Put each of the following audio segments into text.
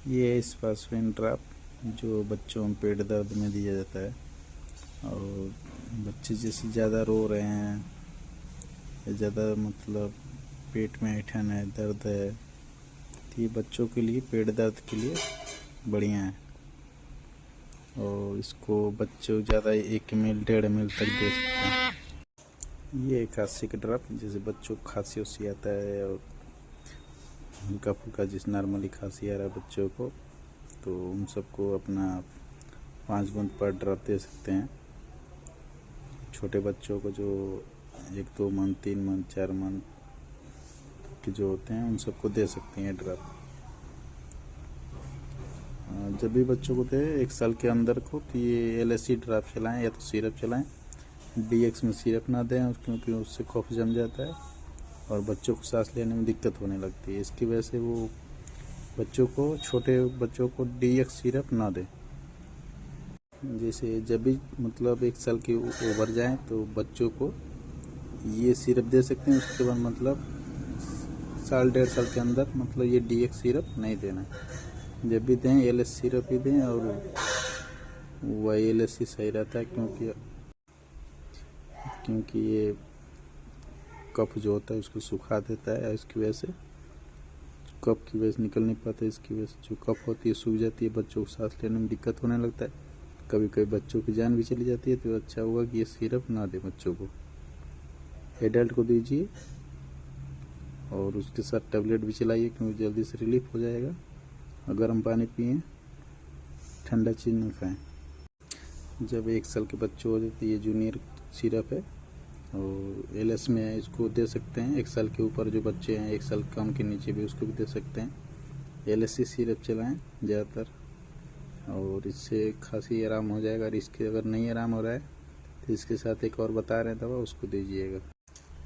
ये है स्पासवेन ड्रॉप जो बच्चों में पेट दर्द में दिया जाता है। और बच्चे जैसे ज़्यादा रो रहे हैं या ज़्यादा मतलब पेट में ऐंठन है, दर्द है, तो ये बच्चों के लिए पेट दर्द के लिए बढ़िया है। और इसको बच्चों ज़्यादा 1 ml 1.5 ml तक दे सकते हैं। ये खांसी का ड्रॉप, जैसे बच्चों को खांसी उसी आता है और हल्का फुल्का जिस नॉर्मली खांसी आ रहा है बच्चों को, तो उन सबको अपना 5 बूंद पर ड्रॉप दे सकते हैं। छोटे बच्चों को जो 1-2 मंथ 3 मंथ 4 मंथ के जो होते हैं उन सबको दे सकते हैं ड्रॉप। जब भी बच्चों को दे 1 साल के अंदर को, तो ये LSC ड्रॉप चलाएं या तो सिरप चलाएं। DX में सिरप ना दें क्योंकि उससे कफ जम जाता है और बच्चों को सांस लेने में दिक्कत होने लगती है। इसकी वजह से वो छोटे बच्चों को DX सिरप ना दें। जैसे जब भी मतलब 1 साल के ओवर जाएं तो बच्चों को ये सिरप दे सकते हैं। उसके बाद मतलब साल 1.5 साल के अंदर मतलब ये DX सिरप नहीं देना। जब भी दें LS सिरप ही दें और वही LSC सही रहता है क्योंकि ये कफ जो होता है उसको सुखा देता है। इसकी वजह से कफ की वजह से निकल नहीं पाता, इसकी वजह से जो कफ होती है सूख जाती है, बच्चों को सांस लेने में दिक्कत होने लगता है। कभी कभी बच्चों की जान भी चली जाती है। तो अच्छा होगा कि ये सिरप ना दे बच्चों को, एडल्ट को दीजिए और उसके साथ टैबलेट भी चलाइए क्योंकि जल्दी से रिलीफ हो जाएगा। और गर्म पानी पिएं, ठंडा चीज़ न खाएं। जब 1 साल के बच्चे हो जाते ये जूनियर सिरप है और LS में है, इसको दे सकते हैं। 1 साल के ऊपर जो बच्चे हैं, 1 साल कम के नीचे भी उसको भी दे सकते हैं। LSC सिरप चलाएं ज़्यादातर और इससे खांसी आराम हो जाएगा। और इसके अगर नहीं आराम हो रहा है तो इसके साथ एक और बता रहे हैं दवा, उसको दीजिएगा।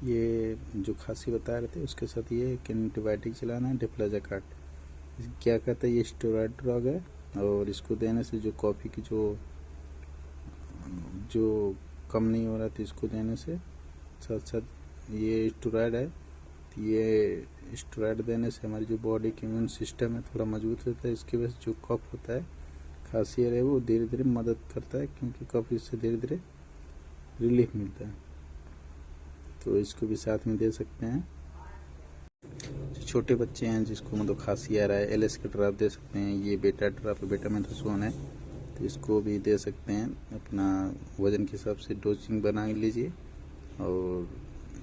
ये जो खांसी बता रहे थे उसके साथ ये एक एंटीबायोटिक चलाना है, डिफ्लाजाकार्ड। क्या कहते हैं, ये स्टेरॉइड ड्रग है और इसको देने से जो कॉफ़ी की जो कम नहीं हो रहा था, इसको देने से साथ साथ ये स्टेरॉइड है। तो ये स्टेरॉइड देने से हमारी जो बॉडी की इम्यून सिस्टम है थोड़ा मजबूत रहता है। इसकी वजह से जो कफ होता है, खांसी है, वो धीरे धीरे मदद करता है क्योंकि कफ इससे धीरे धीरे रिलीफ मिलता है। तो इसको भी साथ में दे सकते हैं। जो छोटे बच्चे हैं जिसको मतलब खांसी आ रहा है, LS का ड्रॉप दे सकते हैं। ये बेटा ड्रॉप है, बेटामेथासोन है, तो इसको भी दे सकते हैं। अपना वज़न के हिसाब से डोजिंग बना लीजिए और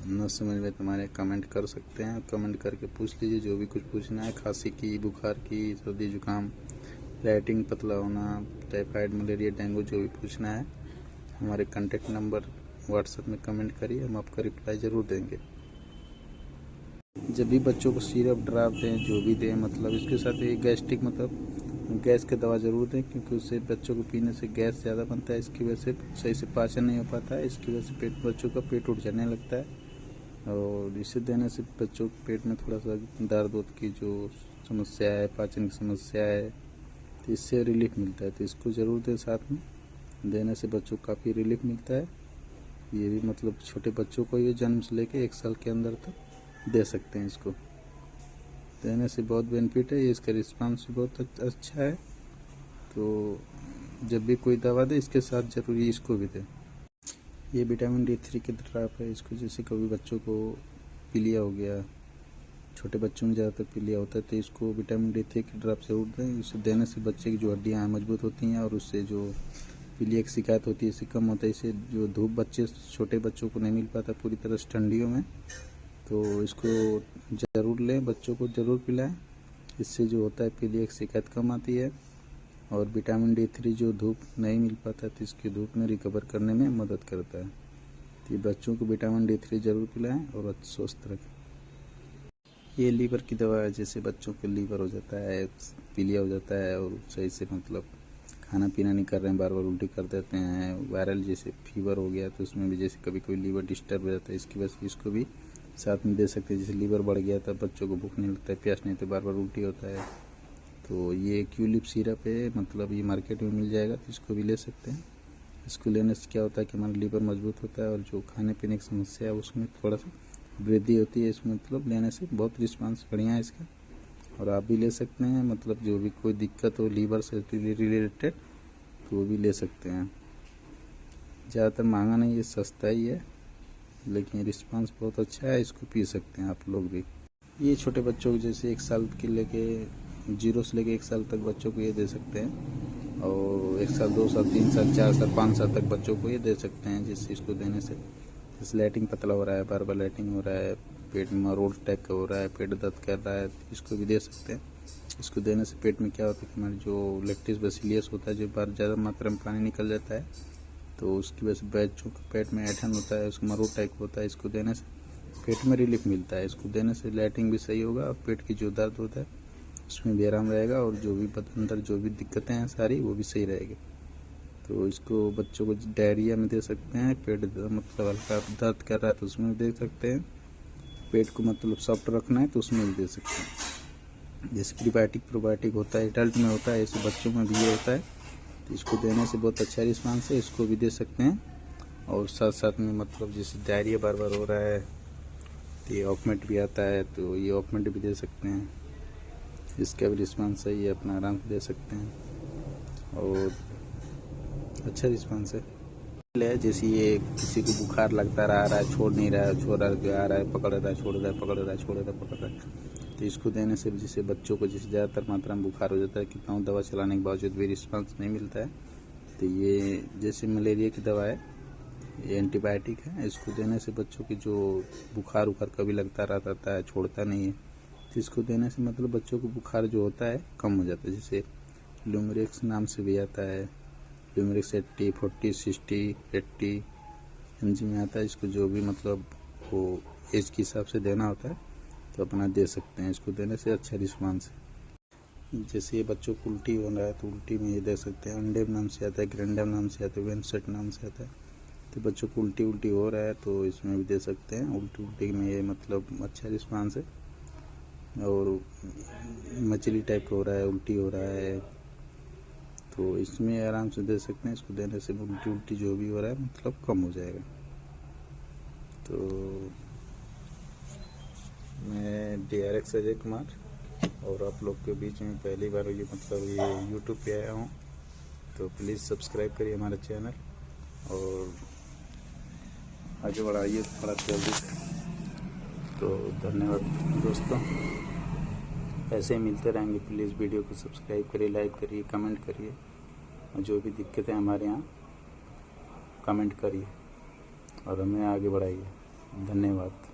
न समझ में तुम्हारे कमेंट कर सकते हैं। कमेंट करके पूछ लीजिए जो भी कुछ पूछना है, खांसी की, बुखार की, सर्दी जुकाम, लाइटिंग, पतला होना, टाइफाइड, मलेरिया, डेंगू, जो भी पूछना है हमारे कॉन्टेक्ट नंबर व्हाट्सएप में कमेंट करिए, हम आपका रिप्लाई ज़रूर देंगे। जब भी बच्चों को सिरप ड्रॉप दें, जो भी दें, मतलब इसके साथ एक गैस्ट्रिक मतलब गैस की दवा ज़रूर दें क्योंकि उससे बच्चों को पीने से गैस ज़्यादा बनता है। इसकी वजह से सही से पाचन नहीं हो पाता है। इसकी वजह से बच्चों का पेट उठ जाने लगता है और इसे देने से बच्चों के पेट में थोड़ा सा दर्द की जो समस्या है, पाचन की समस्या है, तो इससे रिलीफ मिलता है। तो इसको ज़रूर दें, साथ में देने से बच्चों को काफ़ी रिलीफ मिलता है। ये भी मतलब छोटे बच्चों को ये जन्म से लेके 1 साल के अंदर तक दे सकते हैं। इसको देने से बहुत बेनिफिट है। इसका रिस्पांस भी बहुत अच्छा है। तो जब भी कोई दवा दे इसके साथ ज़रूरी इसको भी दें। ये विटामिन D3 के ड्रॉप है। इसको जैसे कभी बच्चों को पीलिया हो गया, छोटे बच्चों में ज़्यादातर पीलिया होता है, तो इसको विटामिन D3 के ड्रॉप ज़रूर दें। इसे देने से बच्चे की जो हड्डियाँ हैं मजबूत होती हैं और उससे जो पीलिया की शिकायत होती है इससे कम होता है। इससे जो धूप छोटे बच्चों को नहीं मिल पाता पूरी तरह से ठंडियों में, तो इसको ज़रूर लें, बच्चों को ज़रूर पिलाएं। इससे जो होता है पीलिया की शिकायत कम आती है। और विटामिन D3 जो धूप नहीं मिल पाता तो इसकी धूप में रिकवर करने में मदद करता है। तो ये बच्चों को विटामिन D3 ज़रूर पिलाएं और स्वस्थ रखें। ये लीवर की दवा है। जैसे बच्चों को लीवर हो जाता है, पीलिया हो जाता है और सही से मतलब खाना पीना नहीं कर रहे हैं, बार बार उल्टी कर देते हैं, वायरल जैसे फीवर हो गया तो उसमें भी जैसे कभी कभी लीवर डिस्टर्ब हो जाता है। इसकी वजह से इसको भी साथ में दे सकते हैं। जैसे लीवर बढ़ गया था, बच्चों को भूख नहीं लगता है, प्यास नहीं, तो बार बार उल्टी होता है, तो ये क्यूलिप सिरप है, मतलब ये मार्केट में मिल जाएगा, तो इसको भी ले सकते हैं। इसको लेने से क्या होता है कि हमारा लीवर मजबूत होता है और जो खाने पीने की समस्या है उसमें थोड़ा सा वृद्धि होती है। इसमें मतलब लेने से बहुत रिस्पांस बढ़िया है इसका और आप भी ले सकते हैं, मतलब जो भी कोई दिक्कत हो लीवर से रिलेटेड तो वो भी ले सकते हैं। ज़्यादातर महंगा नहीं है, सस्ता ही है, लेकिन रिस्पांस बहुत अच्छा है, इसको पी सकते हैं आप लोग भी। ये छोटे बच्चों को जैसे 1 साल के लेके 0 से लेके 1 साल तक बच्चों को ये दे सकते हैं, और 1 साल 2 साल 3 साल 4 साल 5 साल तक बच्चों को ये दे सकते हैं, जिससे इसको देने से जैसे लैट्रिन पतला हो रहा है, बार बार लैट्रिन हो रहा है, पेट में मरोड़ टाइप का हो रहा है, पेट दर्द कर रहा है, इसको भी दे सकते हैं। इसको देने से पेट में क्या होता है कि हमारी जो लैक्टिस बैसिलियस होता है, जो बार ज़्यादा मात्रा में पानी निकल जाता है, तो उसकी वजह से बच्चों के पेट में ऐंठन होता है, उसको मरोड़ टाइप होता है, इसको देने से पेट में रिलीफ मिलता है। इसको देने से लैट्रिन भी सही होगा और पेट की जो दर्द होता है उसमें भी आराम रहेगा, और जो भी अंदर जो भी दिक्कतें हैं सारी वो भी सही रहेगी। तो इसको बच्चों को डायरिया में दे सकते हैं, पेट मतलब हल्का दर्द कर रहा है तो उसमें भी दे सकते हैं, पेट को मतलब सॉफ्ट रखना है तो उसमें भी दे सकते हैं। जैसे प्रीबायोटिक होता है, एडल्ट में होता है, ऐसे बच्चों में भी ये होता है, तो इसको देने से बहुत अच्छा रिस्पांस है, इसको भी दे सकते हैं। और साथ साथ में मतलब जैसे डायरिया बार बार हो रहा है तो ये ऑकमेट भी आता है, तो ये ऑकमेट भी दे सकते हैं, इसका भी रिस्पांस सही है, अपना आराम से दे सकते हैं और अच्छा रिस्पांस है। जैसे ये किसी को बुखार लगता रहा है, छोड़ नहीं रहा है, छोड़ रहा आ रहा है, पकड़ रहा है, छोड़ रहा है, पकड़ रहा है, छोड़ रहा है, पकड़ रहा है, तो इसको देने से जैसे बच्चों को जैसे ज़्यादातर मात्रा में बुखार हो जाता है, कितना दवा चलाने के बावजूद भी रिस्पांस नहीं मिलता है, तो ये जैसे मलेरिया की दवा है, ये एंटीबायोटिक है, इसको देने से बच्चों की जो बुखार उखार कभी लगता रहता है, छोड़ता नहीं है, तो इसको देने से मतलब बच्चों को बुखार जो होता है कम हो जाता है। जैसे ल्यूमरेक्स नाम से भी आता है, ल्यूमरेक्स 80, 40, 60, 80 mg में आता है। इसको जो भी मतलब वो एज के हिसाब से देना होता है तो अपना दे सकते हैं, इसको देने से अच्छा रिस्पांस है। जैसे ये बच्चों को उल्टी हो रहा है तो उल्टी में ये दे सकते हैं, अंडेम नाम से आता है, ग्रेंडम नाम से आता है, वेनसेट नाम से आता है, तो बच्चों को उल्टी हो रहा है तो इसमें भी दे सकते हैं। उल्टी में ये मतलब अच्छा रिस्पांस है, और मछली टाइप का हो रहा है, उल्टी हो रहा है, तो इसमें आराम से दे सकते हैं। इसको देने से उल्टी जो भी हो रहा है मतलब कम हो जाएगा। तो मैं DRX अजय कुमार, और आप लोग के बीच में पहली बार ये मतलब ये YouTube पे आया हूँ, तो प्लीज़ सब्सक्राइब करिए हमारा चैनल और आगे बढ़ाइए थोड़ा जल्दी से। तो धन्यवाद दोस्तों, ऐसे ही मिलते रहेंगे। प्लीज़ वीडियो को सब्सक्राइब करिए, लाइक करिए, कमेंट करिए, और जो भी दिक्कतें हमारे यहाँ कमेंट करिए और हमें आगे बढ़ाइए। धन्यवाद।